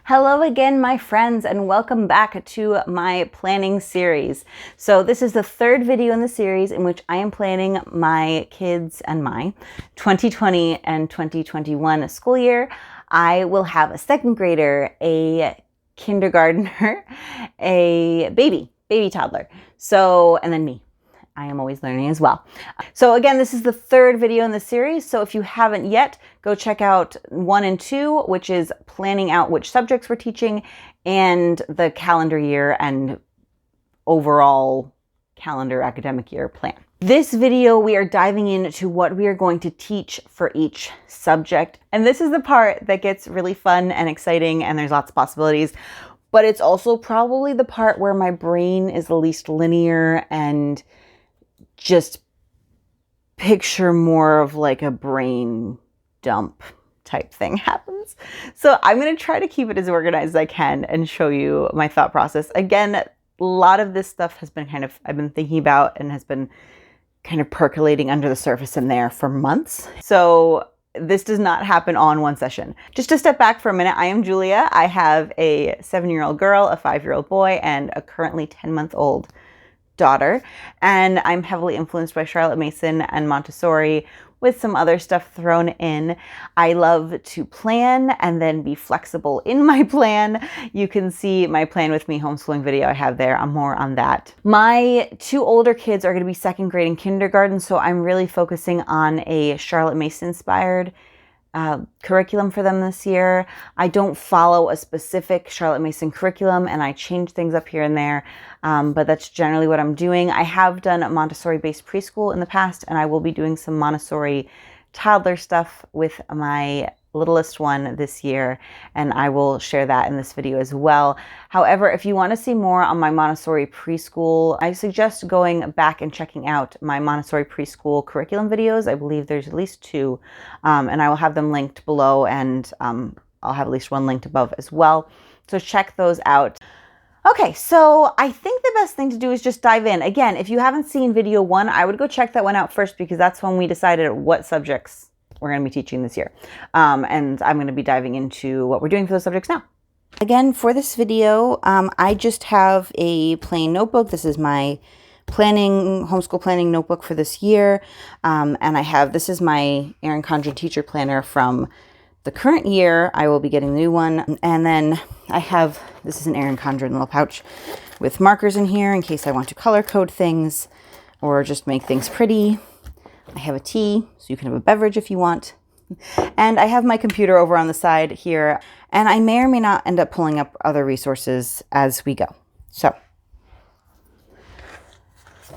Hello again, my friends, and welcome back to my planning series. So this is the third video in the series in which I am planning my kids and my 2020 and 2021 school year. I will have a second grader, a kindergartner, a baby toddler. So, and then me. I am always learning as well. So again, this is the third video in the series. So if you haven't yet, go check out 1 and 2, which is planning out which subjects we're teaching and the calendar year and overall calendar academic year plan. This video, we are diving into what we are going to teach for each subject. And this is the part that gets really fun and exciting, and there's lots of possibilities. But it's also probably the part where my brain is the least linear and just picture more of like a brain dump type thing happens. So I'm going to try to keep it as organized as I can and show you my thought process. Again, a lot of this stuff has been I've been thinking about and has been kind of percolating under the surface in there for months. So this does not happen all in one session. Just to step back for a minute, I am Julia. I have a 7-year-old girl, a 5-year-old boy, and a currently 10-month-old daughter, and I'm heavily influenced by Charlotte Mason and Montessori with some other stuff thrown in. I love to plan and then be flexible in my plan. You can see my plan with me homeschooling video I have there. I'm more on that. My 2 older kids are going to be 2nd grade and kindergarten, so I'm really focusing on a Charlotte Mason inspired curriculum for them this year. I don't follow a specific Charlotte Mason curriculum, and I change things up here and there, but that's generally what I'm doing. I have done a Montessori-based preschool in the past, and I will be doing some Montessori toddler stuff with my littlest one this year, and I will share that in this video as well. However, if you want to see more on my Montessori preschool, I suggest going back and checking out my Montessori preschool curriculum videos. I believe there's at least 2, and I will have them linked below, and I'll have at least 1 linked above as well. So check those out. Okay, so I think the best thing to do is just dive in. Again, if you haven't seen video 1, I would go check that one out first, because that's when we decided what subjects we're going to be teaching this year. And I'm going to be diving into what we're doing for those subjects now. Again, for this video, I just have a plain notebook. This is my homeschool planning notebook for this year. And this is my Erin Condren teacher planner from the current year. I will be getting the new one. And then this is an Erin Condren little pouch with markers in here in case I want to color code things or just make things pretty. I have a tea, so you can have a beverage if you want. And I have my computer over on the side here, and I may or may not end up pulling up other resources as we go. So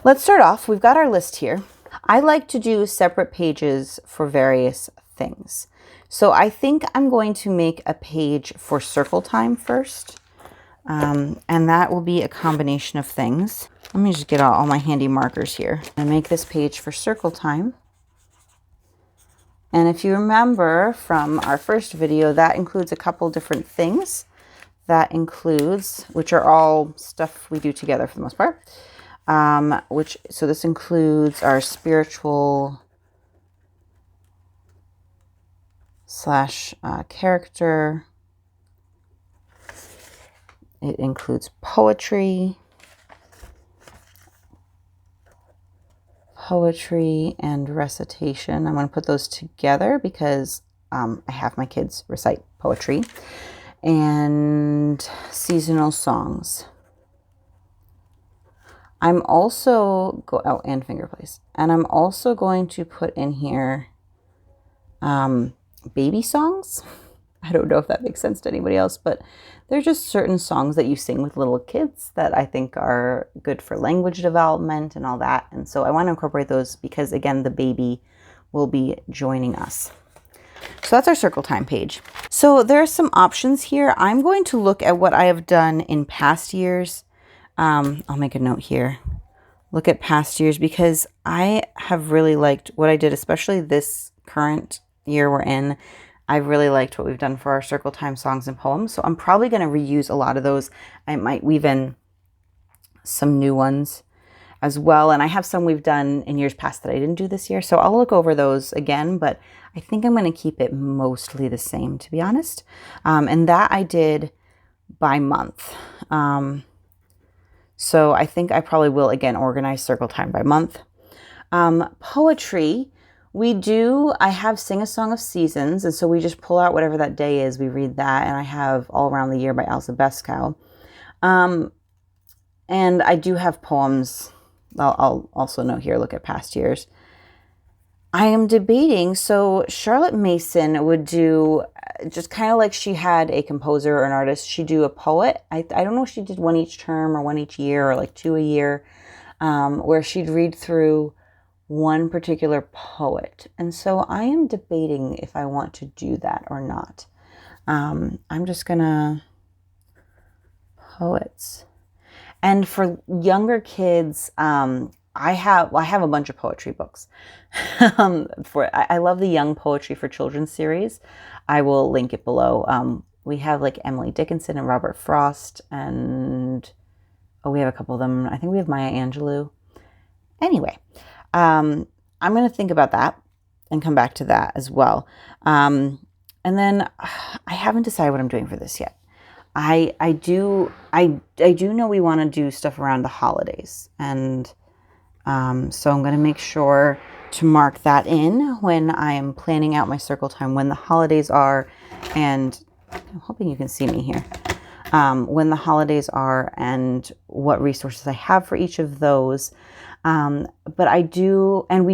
let's start off. We've got our list here. I like to do separate pages for various things. So I think I'm going to make a page for circle time first, and that will be a combination of things. Let me just get all my handy markers here and make this page for circle time. And if you remember from our first video, that includes a couple different things. That includes, which are all stuff we do together for the most part. So this includes our spiritual / character. It includes poetry and recitation. I'm going to put those together because I have my kids recite poetry, and seasonal songs. I'm also and finger plays. And I'm also going to put in here baby songs. I don't know if that makes sense to anybody else, but they're just certain songs that you sing with little kids that I think are good for language development and all that. And so I want to incorporate those because, again, the baby will be joining us. So that's our circle time page. So there are some options here. I'm going to look at what I have done in past years. I'll make a note here. Look at past years because I have really liked what I did, especially this current year we're in. I've really liked what we've done for our circle time songs and poems. So I'm probably going to reuse a lot of those. I might weave in some new ones as well. And I have some we've done in years past that I didn't do this year. So I'll look over those again, but I think I'm going to keep it mostly the same, to be honest. And that I did by month. So I think I probably will, again, organize circle time by month. Poetry, I have Sing a Song of Seasons, and so we just pull out whatever that day is, we read that, and I have All Around the Year by Elsa Beskow. And I do have poems. I'll also note here, look at past years. I am debating, so Charlotte Mason would do, just kind of like she had a composer or an artist, she'd do a poet. I don't know if she did one each term or one each year or like 2 a year, where she'd read through one particular poet. And so I am debating if I want to do that or not. I'm just gonna, poets. And for younger kids, I have a bunch of poetry books. I love the Young Poetry for Children series. I will link it below. We have like Emily Dickinson and Robert Frost, and we have a couple of them. I think we have Maya Angelou. Anyway, I'm going to think about that and come back to that as well. And then I haven't decided what I'm doing for this yet. I do know we want to do stuff around the holidays, and so I'm going to make sure to mark that in when I am planning out my circle time, when the holidays are, and I'm hoping you can see me here, when the holidays are and what resources I have for each of those. But we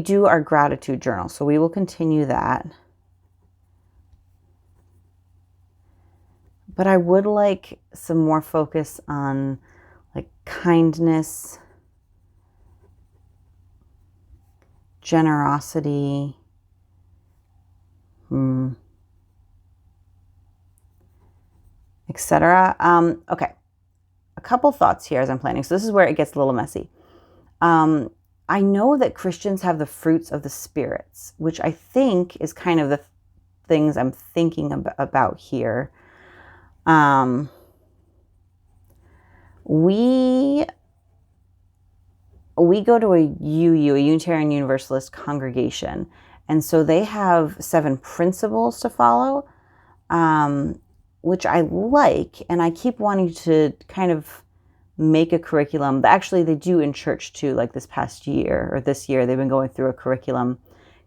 do our gratitude journal, so we will continue that. But I would like some more focus on like kindness, generosity, etc. Okay, a couple thoughts here as I'm planning. So this is where it gets a little messy. I know that Christians have the fruits of the spirits, which I think is kind of the things I'm thinking about here. We go to a Unitarian Universalist congregation, and so they have 7 principles to follow, which I like, and I keep wanting to kind of make a curriculum. Actually, they do in church too, like this past year or this year, they've been going through a curriculum,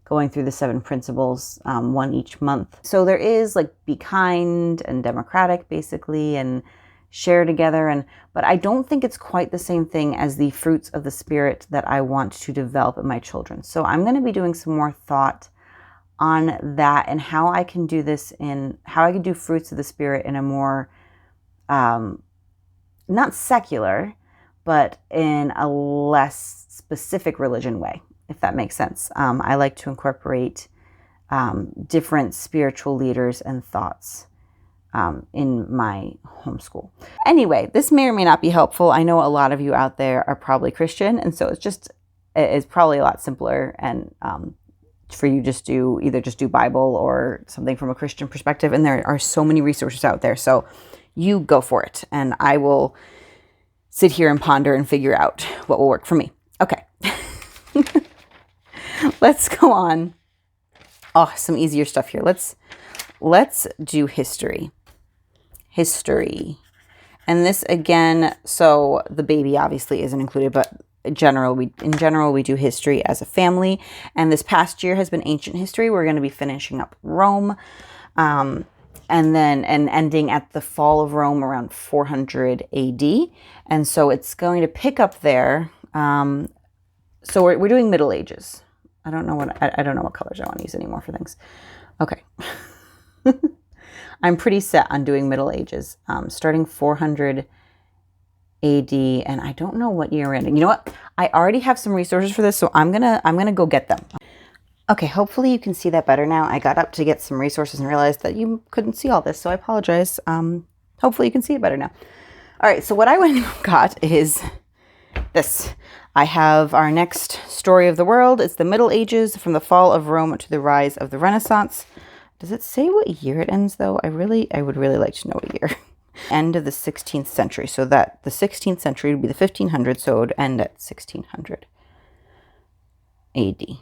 going through the 7 principles, one each month. So there is like be kind and democratic, basically, and share together. But I don't think it's quite the same thing as the fruits of the Spirit that I want to develop in my children. So I'm going to be doing some more thought on that and how I can do this, how I can do fruits of the Spirit in a more, not secular, but in a less specific religion way, if that makes sense. I like to incorporate different spiritual leaders and thoughts in my homeschool. Anyway, this may or may not be helpful. I know a lot of you out there are probably Christian, and so it's probably a lot simpler and for you either just do Bible or something from a Christian perspective, and there are so many resources out there. So you go for it, and I will sit here and ponder and figure out what will work for me. Okay. Let's go on. Oh, some easier stuff here. Let's do history. And this again, so the baby obviously isn't included, but in general, we do history as a family. And this past year has been ancient history. We're going to be finishing up Rome, and ending at the fall of Rome around 400 AD. And so it's going to pick up there. So we're doing Middle Ages. I don't know what colors I want to use anymore for things. Okay. I'm pretty set on doing Middle Ages, starting 400 AD, and I don't know what year we're ending. You know what? I already have some resources for this, so I'm gonna go get them. Okay, hopefully you can see that better now. I got up to get some resources and realized that you couldn't see all this, so I apologize. Hopefully you can see it better now. All right, so what I went and got is this. I have our next story of the world. It's the Middle Ages, from the fall of Rome to the rise of the Renaissance. Does it say what year it ends, though? I would really like to know what year. End of the 16th century. So that the 16th century would be the 1500s, so it would end at 1600 AD.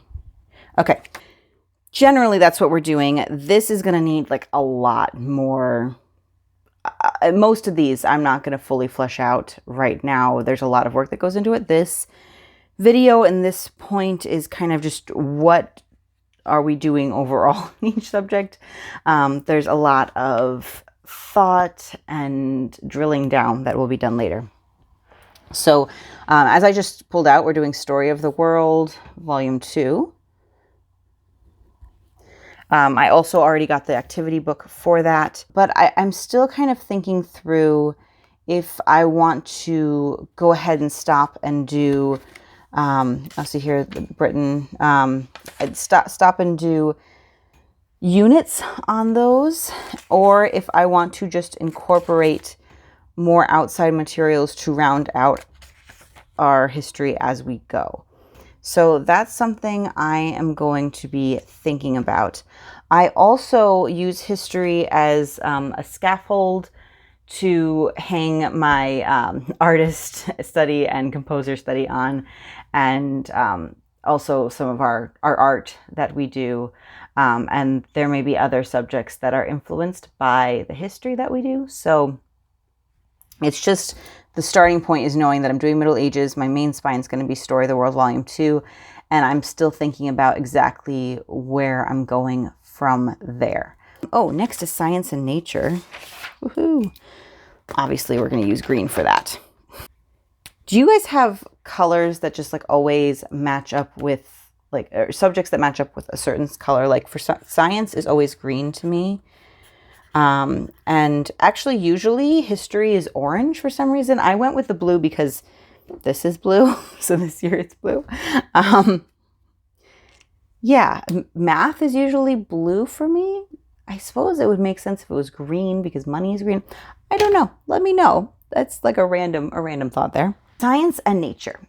Okay. Generally, that's what we're doing. This is going to need like a lot more most of these I'm not going to fully flesh out right now. There's a lot of work that goes into it. This video and this point is kind of just what are we doing overall in each subject. There's a lot of thought and drilling down that will be done later. So as I just pulled out, we're doing Story of the World, Volume 2. I also already got the activity book for that, but I'm still kind of thinking through if I want to go ahead and stop and do, I'll see here, Britain, I'd stop and do units on those, or if I want to just incorporate more outside materials to round out our history as we go. So that's something I am going to be thinking about. I also use history as a scaffold to hang my artist study and composer study on, and also some of our art that we do. And there may be other subjects that are influenced by the history that we do. So it's just, the starting point is knowing that I'm doing Middle Ages. My main spine is going to be Story of the World Volume 2. And I'm still thinking about exactly where I'm going from there. Oh, next is Science and Nature. Woohoo! Obviously, we're going to use green for that. Do you guys have colors that just like always match up with, like, or subjects that match up with a certain color? Like for science is always green to me. And actually usually history is orange for some reason. I went with the blue because this is blue. So this year it's blue. Yeah, math is usually blue for me. I suppose it would make sense if it was green because money is green. I don't know. Let me know. That's like a random thought there. Science and nature.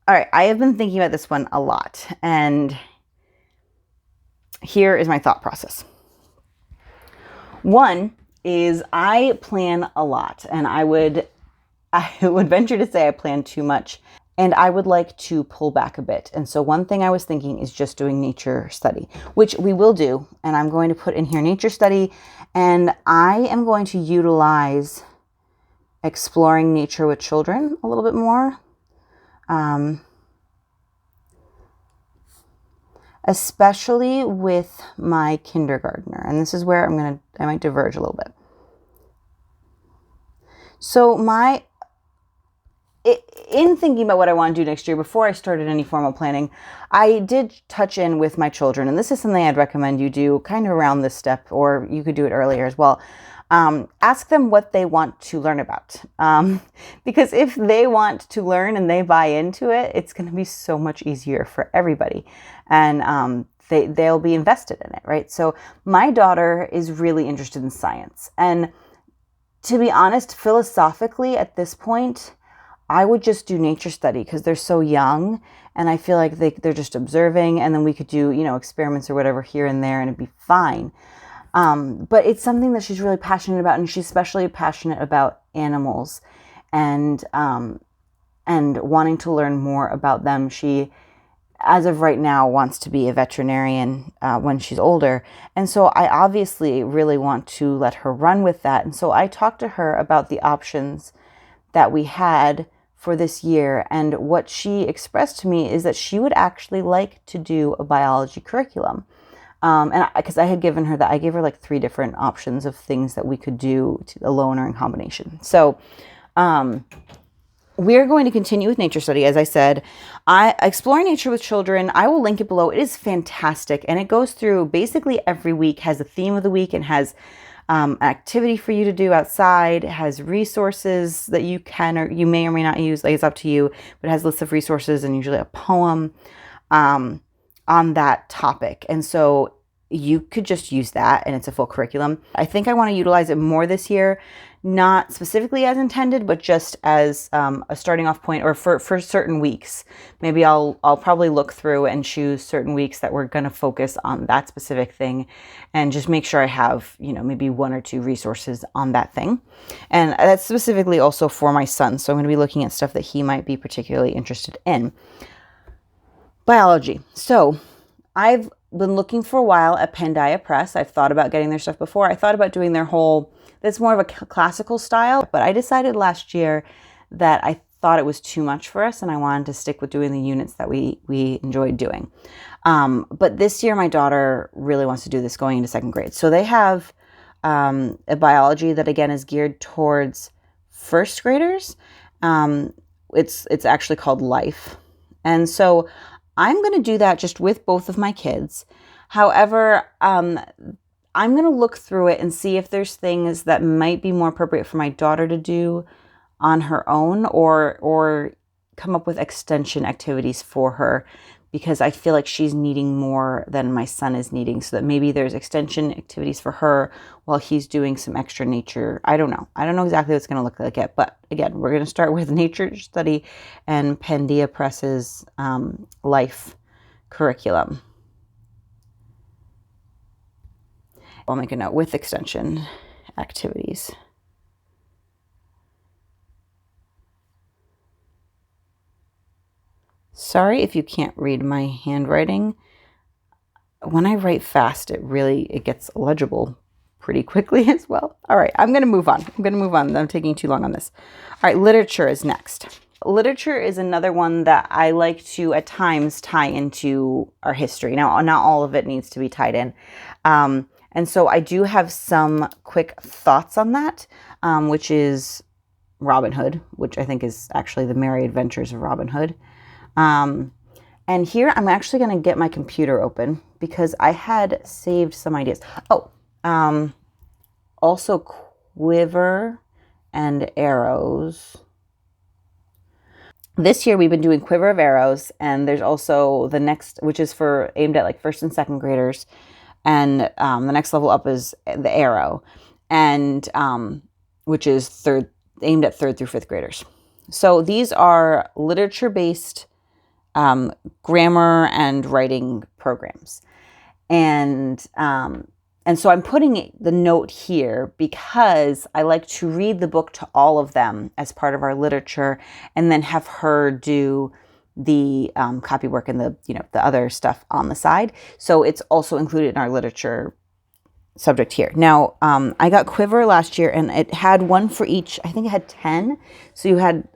All right. I have been thinking about this one a lot, and here is my thought process. One is I plan a lot, and I would venture to say I plan too much, and I would like to pull back a bit. And so one thing I was thinking is just doing nature study, which we will do. And I'm going to put in here nature study, and I am going to utilize exploring nature with children a little bit more. Especially with my kindergartner. And this is where I might diverge a little bit. So in thinking about what I want to do next year, before I started any formal planning, I did touch in with my children. And this is something I'd recommend you do kind of around this step, or you could do it earlier as well. Ask them what they want to learn about. Because if they want to learn and they buy into it, it's going to be so much easier for everybody. And they'll be invested in it, right? So my daughter is really interested in science. And to be honest, philosophically at this point, I would just do nature study because they're so young. And I feel like they're just observing, and then we could do, experiments or whatever here and there, and it'd be fine. But it's something that she's really passionate about, and she's especially passionate about animals and wanting to learn more about them. She, as of right now, wants to be a veterinarian when she's older. And so I obviously really want to let her run with that. And so I talked to her about the options that we had for this year. And what she expressed to me is that she would actually like to do a biology curriculum. And because I had given her that, I gave her like 3 different options of things that we could do alone or in combination. So we're going to continue with nature study. As I said, Exploring Nature with Children, I will link it below. It is fantastic. And it goes through basically every week, has a theme of the week, and has an activity for you to do outside. It has resources that you can or you may or may not use. Like, it's up to you. But it has lists of resources and usually a poem on that topic. And so you could just use that, and it's a full curriculum. I think I want to utilize it more this year, not specifically as intended, but just as a starting off point, or for certain weeks. Maybe I'll probably look through and choose certain weeks that we're going to focus on that specific thing, and just make sure I have, maybe 1 or 2 resources on that thing. And that's specifically also for my son. So I'm going to be looking at stuff that he might be particularly interested in. Biology. So I've been looking for a while at Pandia Press. I've thought about getting their stuff before. I thought about doing their whole that's more of a classical style. But I decided last year that I thought it was too much for us and I wanted to stick with doing the units that we enjoyed doing. But this year my daughter really wants to do this going into second grade. So they have a biology that again is geared towards first graders. It's actually called Life. And so I'm going to do that just with both of my kids. However, I'm going to look through it and see if there's things that might be more appropriate for my daughter to do on her own, or come up with extension activities for her, because I feel like she's needing more than my son is needing, so that maybe there's extension activities for her while he's doing some extra nature. I don't know exactly what it's going to look like yet, but again, we're going to start with nature study and Pandia Press's Life curriculum. I'll make a note with extension activities. Sorry if you can't read my handwriting. When I write fast, it gets legible pretty quickly as well. All right, I'm going to move on. I'm taking too long on this. All right, literature is next. Literature is another one that I like to at times tie into our history. Now, not all of it needs to be tied in. And so I do have some quick thoughts on that, which is Robin Hood, which I think is actually the Merry Adventures of Robin Hood. And here I'm actually going to get my computer open because I had saved some ideas. Also quiver and arrows. This year we've been doing quiver of arrows, and there's also the next, which is aimed at like first and second graders. And the next level up is the arrow, and which is aimed at third through fifth graders. So these are literature-based grammar and writing programs. And so I'm putting the note here because I like to read the book to all of them as part of our literature, and then have her do the copy work and the other stuff on the side. So it's also included in our literature subject here. Now, I got quiver last year, and it had one for each. I think it had 10. So you had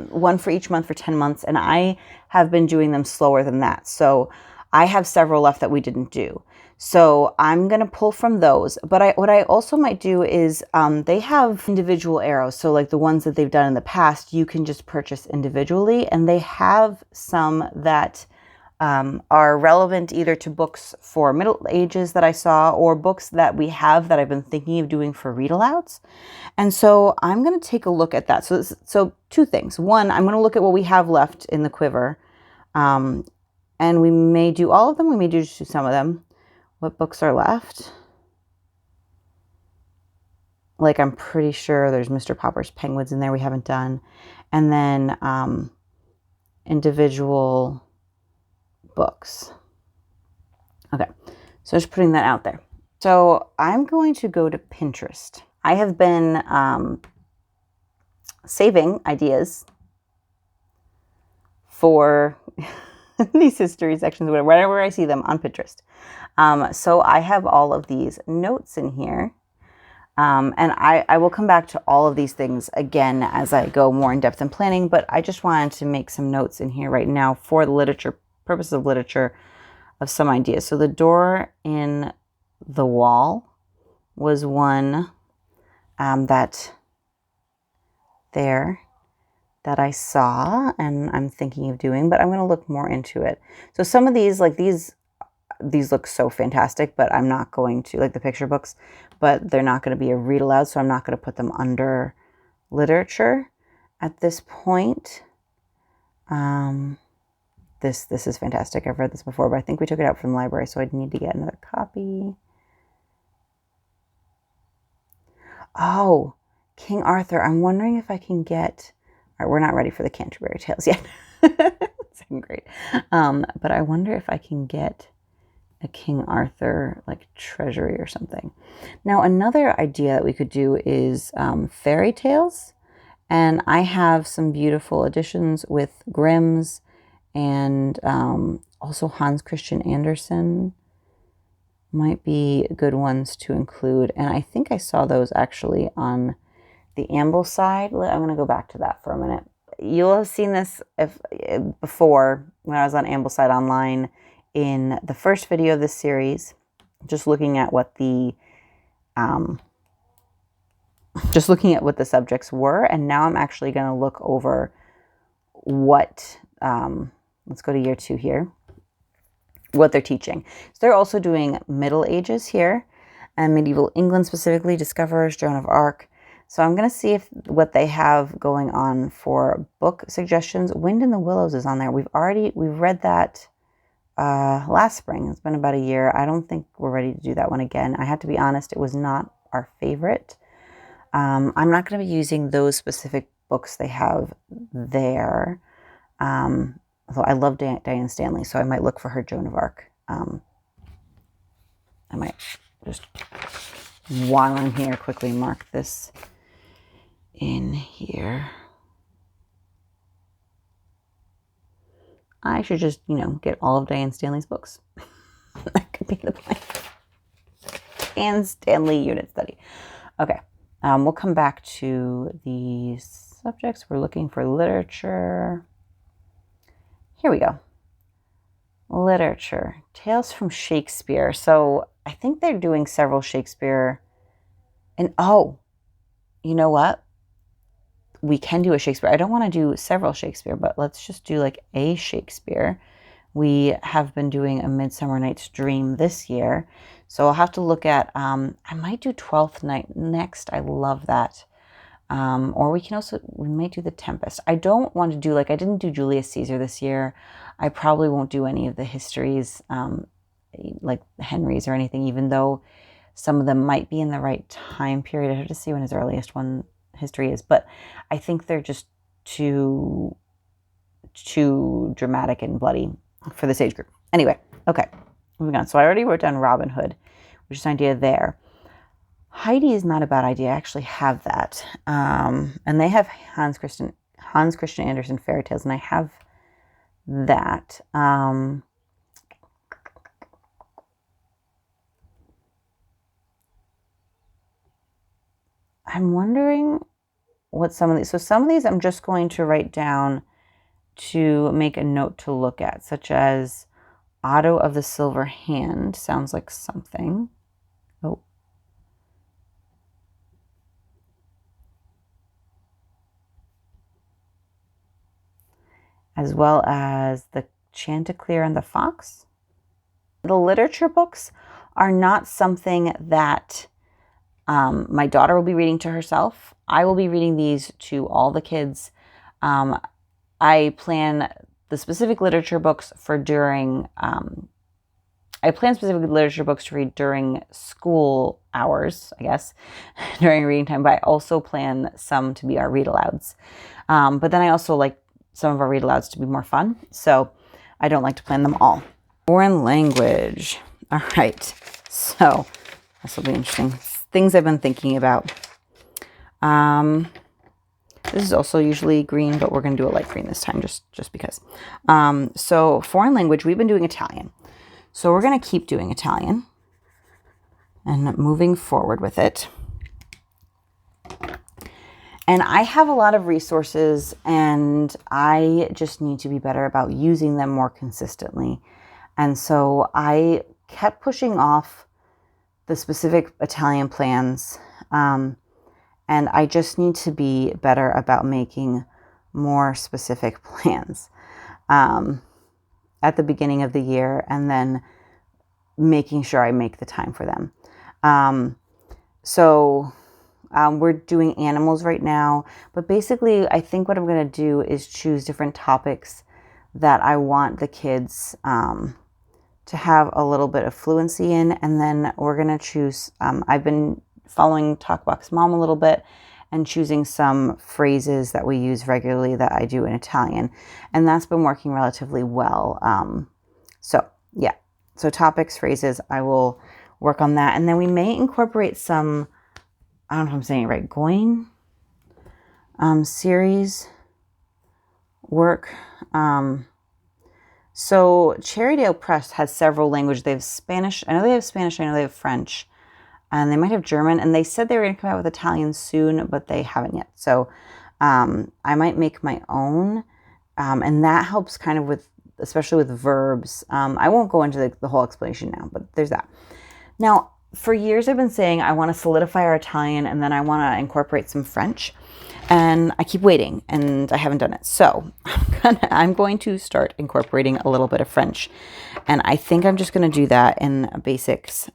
one for each month for 10 months, and I have been doing them slower than that. So I have several left that we didn't do. So I'm going to pull from those. But what I also might do is they have individual arrows. So like the ones that they've done in the past, you can just purchase individually. And they have some that are relevant either to books for middle ages that I saw, or books that we have that I've been thinking of doing for read-alouds. And so I'm going to take a look at that. So two things. One, I'm going to look at what we have left in the quiver. And we may do all of them. We may do just some of them. What books are left? Like, I'm pretty sure there's Mr. Popper's Penguins in there we haven't done. And then individual books. Okay, so just putting that out there. So I'm going to go to Pinterest. I have been saving ideas for these history sections, wherever I see them on Pinterest. So I have all of these notes in here. And I will come back to all of these things again as I go more in depth in planning, but I just wanted to make some notes in here right now for the literature, purposes of literature, of some ideas. So the door in the wall was one that I saw and I'm thinking of doing, but I'm going to look more into it. So some of these, like these look so fantastic, but I'm not going to, like the picture books, but they're not going to be a read aloud, so I'm not going to put them under literature at this point. This is fantastic. I've read this before, but I think we took it out from the library, so I'd need to get another copy. Oh, King Arthur. I'm wondering if I can get... All right, we're not ready for the Canterbury Tales yet. Second grade. But I wonder if I can get a King Arthur like treasury or something. Now, another idea that we could do is fairy tales. And I have some beautiful editions with Grimm's and also Hans Christian Andersen might be good ones to include. And I think I saw those actually on the Amble side. I'm going to go back to that for a minute. You'll have seen this before when I was on Amble side online in the first video of this series, just looking at what the subjects were. And now I'm actually going to look over what, let's go to year 2 here, what they're teaching. So they're also doing Middle Ages here and medieval England, specifically Discoverers, Joan of Arc. So I'm going to see what they have going on for book suggestions. Wind in the Willows is on there. We've read that last spring. It's been about a year. I don't think we're ready to do that one again. I have to be honest, it was not our favorite. I'm not going to be using those specific books they have there. Although I love Diane Stanley, so I might look for her Joan of Arc. I might just, while I'm here, quickly mark this in here. I should just, get all of Diane Stanley's books. That could be the plan. Diane Stanley unit study. Okay. We'll come back to the subjects. We're looking for literature. Here we go. Literature. Tales from Shakespeare. So I think they're doing several Shakespeare. And you know what? We can do a Shakespeare. I don't want to do several Shakespeare, but let's just do like a Shakespeare. We have been doing A Midsummer Night's Dream this year. So I'll have to look at, I might do Twelfth Night next. I love that. Or we might do The Tempest. I don't want to do, I didn't do Julius Caesar this year. I probably won't do any of the histories, like Henry's or anything, even though some of them might be in the right time period. I have to see when his earliest one history is, but I think they're just too dramatic and bloody for this age group. Anyway, okay, moving on. So I already wrote down Robin Hood, which is an idea there. Heidi is not a bad idea. I actually have that. And they have Hans Christian Andersen fairy tales, and I have that. I'm wondering what some of these, so some of these I'm just going to write down to make a note to look at, such as Otto of the Silver Hand. Sounds like something. Oh. As well as the Chanticleer and the Fox. The literature books are not something that my daughter will be reading to herself. I will be reading these to all the kids. I plan the specific literature books for during, I plan specific literature books to read during school hours, I guess, during reading time, but I also plan some to be our read alouds. But then I also like some of our read alouds to be more fun, so I don't like to plan them all. Foreign language. All right, so this will be interesting. Things I've been thinking about. This is also usually green, but we're going to do a light green this time just because. So foreign language, we've been doing Italian. So we're going to keep doing Italian and moving forward with it. And I have a lot of resources, and I just need to be better about using them more consistently. And so I kept pushing off the specific Italian plans, and I just need to be better about making more specific plans at the beginning of the year, and then making sure I make the time for them. We're doing animals right now, but basically I think what I'm going to do is choose different topics that I want the kids to have a little bit of fluency in, and then we're going to choose, I've been following Talkbox Mom a little bit and choosing some phrases that we use regularly that I do in Italian, and that's been working relatively well. So topics, phrases, I will work on that, and then we may incorporate some, I don't know if I'm saying it right, Goin series work So Cherrydale Press has several languages. They have Spanish. I know they have Spanish. I know they have French. And they might have German. And they said they were going to come out with Italian soon, but they haven't yet. So I might make my own. And that helps kind of with, especially with verbs. I won't go into the whole explanation now, but there's that. Now, for years I've been saying I want to solidify our Italian and then I want to incorporate some French. And I keep waiting and I haven't done it. So I'm going to start incorporating a little bit of French. And I think I'm just going to do that in basics.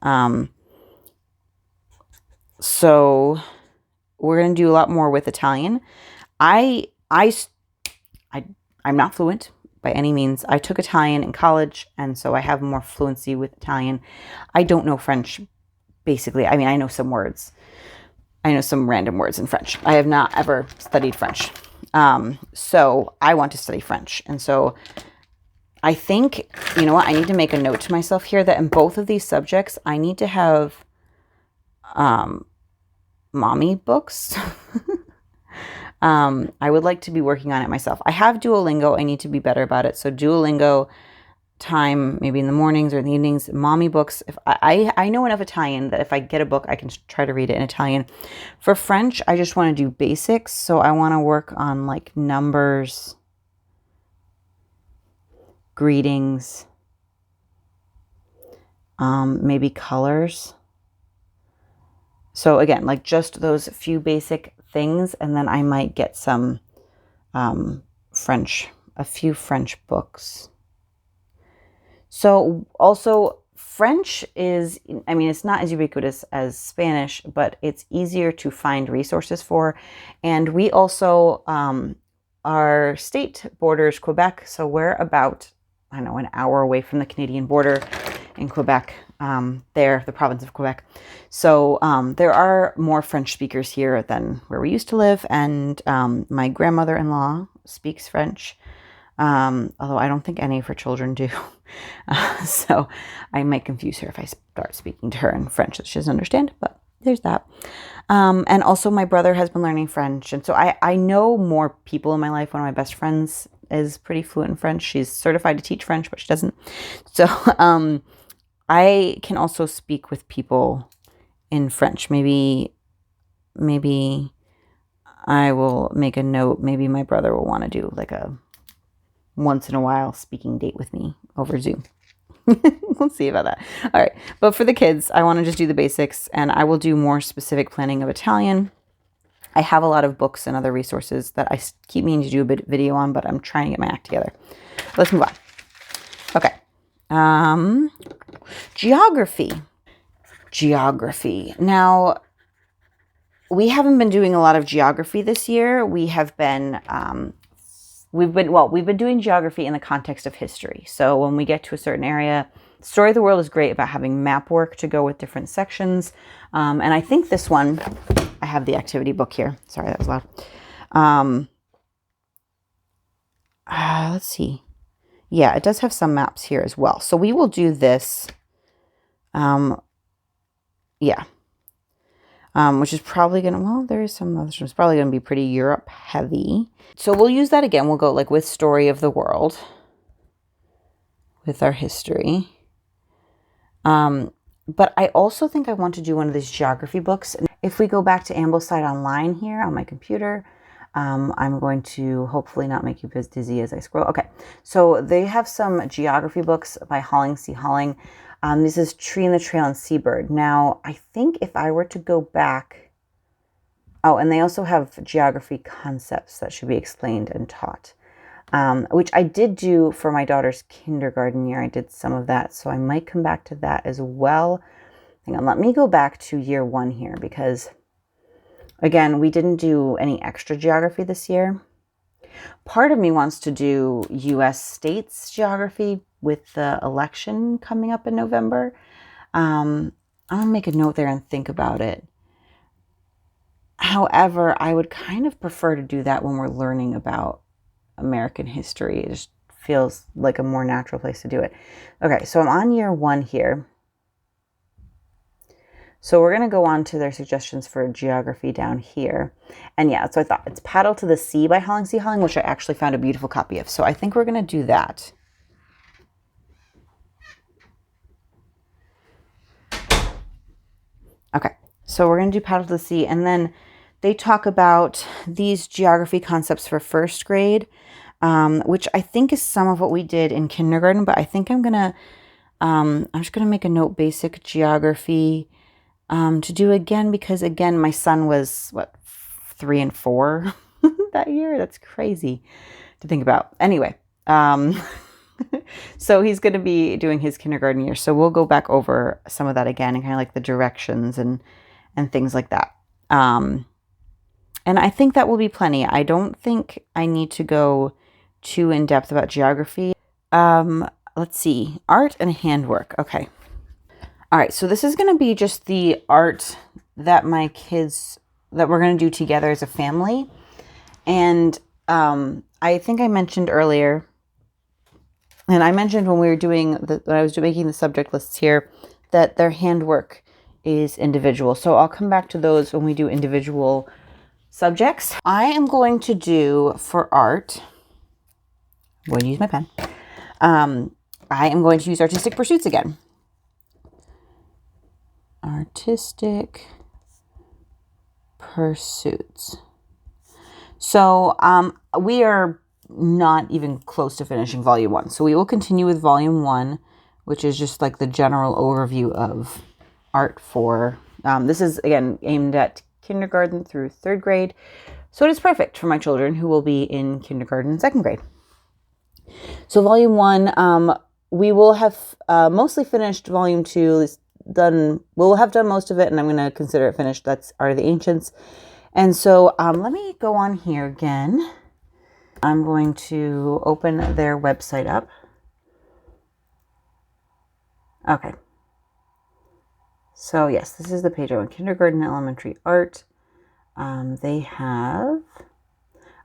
So we're going to do a lot more with Italian. I'm not fluent by any means. I took Italian in college, and so I have more fluency with Italian. I don't know French, basically. I mean, I know some words. I know some random words in French. I have not ever studied French. So I want to study French. And so I think, you know what, I need to make a note to myself here that in both of these subjects, I need to have mommy books. I would like to be working on it myself. I have Duolingo. I need to be better about it. So Duolingo time, maybe in the mornings or in the evenings, mommy books. If I know enough Italian that if I get a book, I can try to read it in Italian. For French, I just want to do basics. So I want to work on like numbers, greetings, maybe colors. So again, like just those few basic things, and then I might get some French, a few French books. So also French is, I mean, it's not as ubiquitous as Spanish, but it's easier to find resources for. And we also, our state borders Quebec, so we're about, I don't know, an hour away from the Canadian border in Quebec, there, the province of Quebec. So there are more French speakers here than where we used to live. And my grandmother-in-law speaks French, although I don't think any of her children do. So I might confuse her if I start speaking to her in French that she doesn't understand, but there's that. And also my brother has been learning French. And so I know more people in my life. One of my best friends is pretty fluent in French. She's certified to teach French, but she doesn't. So I can also speak with people in French. Maybe I will make a note. Maybe my brother will want to do like a once in a while speaking date with me over Zoom. We'll see about that. All right. But for the kids, I want to just do the basics, and I will do more specific planning of Italian. I have a lot of books and other resources that I keep meaning to do a video on, but I'm trying to get my act together. Let's move on. Okay. Geography. Now, we haven't been doing a lot of geography this year. We've been doing geography in the context of history. So when we get to a certain area, Story of the World is great about having map work to go with different sections. And I think this one, I have the activity book here. Sorry, that was loud. Let's see. Yeah, it does have some maps here as well. So we will do this. Which is probably going to, well, there is some other stuff. It's probably going to be pretty Europe heavy. So we'll use that again. We'll go like with Story of the World with our history. But I also think I want to do one of these geography books. And if we go back to Ambleside Online here on my computer, I'm going to hopefully not make you as dizzy as I scroll. Okay, so they have some geography books by Halling C. Halling. This is Tree in the Trail and Seabird. Now, I think if I were to go back, and they also have geography concepts that should be explained and taught, which I did do for my daughter's kindergarten year. I did some of that, so I might come back to that as well. Hang on, let me go back to year 1 here, because again, we didn't do any extra geography this year. Part of me wants to do U.S. states geography with the election coming up in November. I'll make a note there and think about it. However, I would kind of prefer to do that when we're learning about American history. It just feels like a more natural place to do it. Okay, so I'm on year 1 here. So we're going to go on to their suggestions for geography down here. And yeah, so I thought it's Paddle to the Sea by Halling C. Halling, which I actually found a beautiful copy of. So I think we're going to do that. Okay, so we're going to do Paddle to the Sea, and then they talk about these geography concepts for first grade, which I think is some of what we did in kindergarten, but I think I'm just going to make a note, basic geography, to do again, because again, my son was, 3 and 4 that year? That's crazy to think about. Anyway, so he's going to be doing his kindergarten year. So we'll go back over some of that again and kind of like the directions and things like that. And I think that will be plenty. I don't think I need to go too in depth about geography. Let's see, art and handwork. Okay. All right. So this is going to be just the art that we're going to do together as a family. And I think I mentioned earlier, and I mentioned when we were when I was making the subject lists here, that their handwork is individual. So I'll come back to those when we do individual subjects. I am going to do for art, I'm going to use my pen. I am going to use artistic pursuits again. Artistic pursuits. So we are not even close to finishing volume 1. So we will continue with volume 1, which is just like the general overview of art for, this is again aimed at kindergarten through 3rd grade. So it is perfect for my children who will be in kindergarten and 2nd grade. So volume 1, we will have mostly finished. Volume 2 is done. We'll have done most of it, and I'm going to consider it finished. That's Art of the Ancients. And so let me go on here again. I'm going to open their website up. Okay. So yes, this is the page on kindergarten and elementary art. They have, all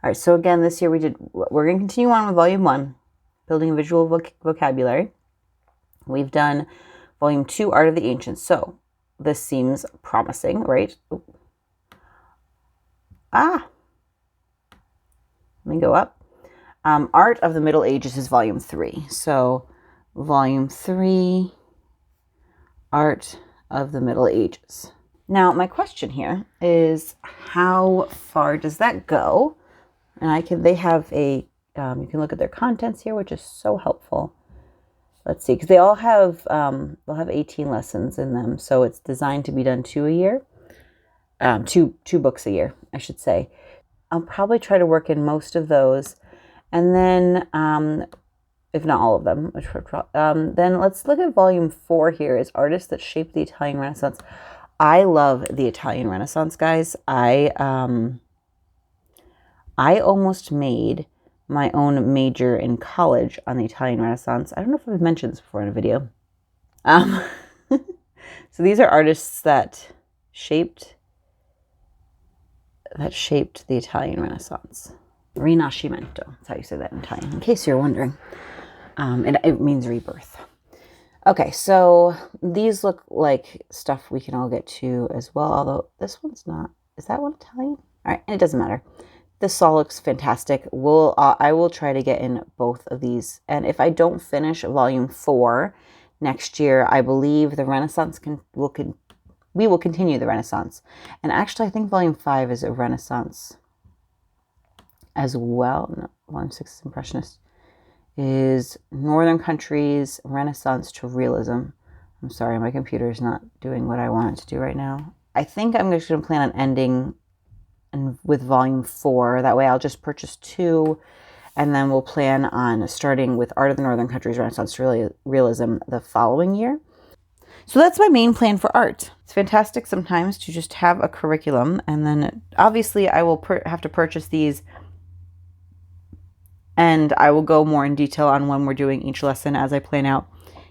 right. So again, this year we're going to continue on with volume 1, building visual vocabulary. We've done volume 2, Art of the Ancients. So this seems promising, right? Let me go up. Art of the Middle Ages is volume 3. So volume 3, Art of the Middle Ages. Now, my question here is, how far does that go? And they have you can look at their contents here, which is so helpful. Let's see, because they all have, they'll have 18 lessons in them. So it's designed to be done 2 a year, two books a year, I should say. I'll probably try to work in most of those. And then, if not all of them, then let's look at volume 4 here, is Artists That Shaped the Italian Renaissance. I love the Italian Renaissance, guys. I almost made my own major in college on the Italian Renaissance. I don't know if I've mentioned this before in a video. So these are artists that shaped the Italian Renaissance. Rinascimento. That's how you say that in Italian, in case you're wondering. And it means rebirth. Okay, so these look like stuff we can all get to as well, although this one's not. Is that one Italian? All right, and it doesn't matter. This all looks fantastic. I will try to get in both of these. And if I don't finish volume 4 next year, I believe the Renaissance we will continue the Renaissance. And actually, I think volume 5 is a Renaissance as well. No, volume 6 is Impressionist. Is Northern Countries, Renaissance to Realism. I'm sorry, my computer is not doing what I want it to do right now. I think I'm just going to plan on ending with volume 4. That way I'll just purchase 2, and then we'll plan on starting with Art of the Northern Countries, Renaissance to Realism the following year. So that's my main plan for art. It's fantastic sometimes to just have a curriculum, and then obviously I will have to purchase these, and I will go more in detail on when we're doing each lesson as I plan out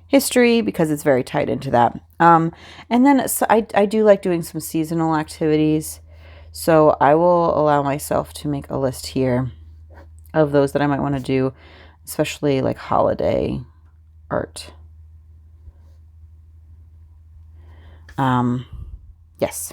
history, because it's very tied into that. And then so I do like doing some seasonal activities. So I will allow myself to make a list here of those that I might want to do, especially like holiday art. Yes.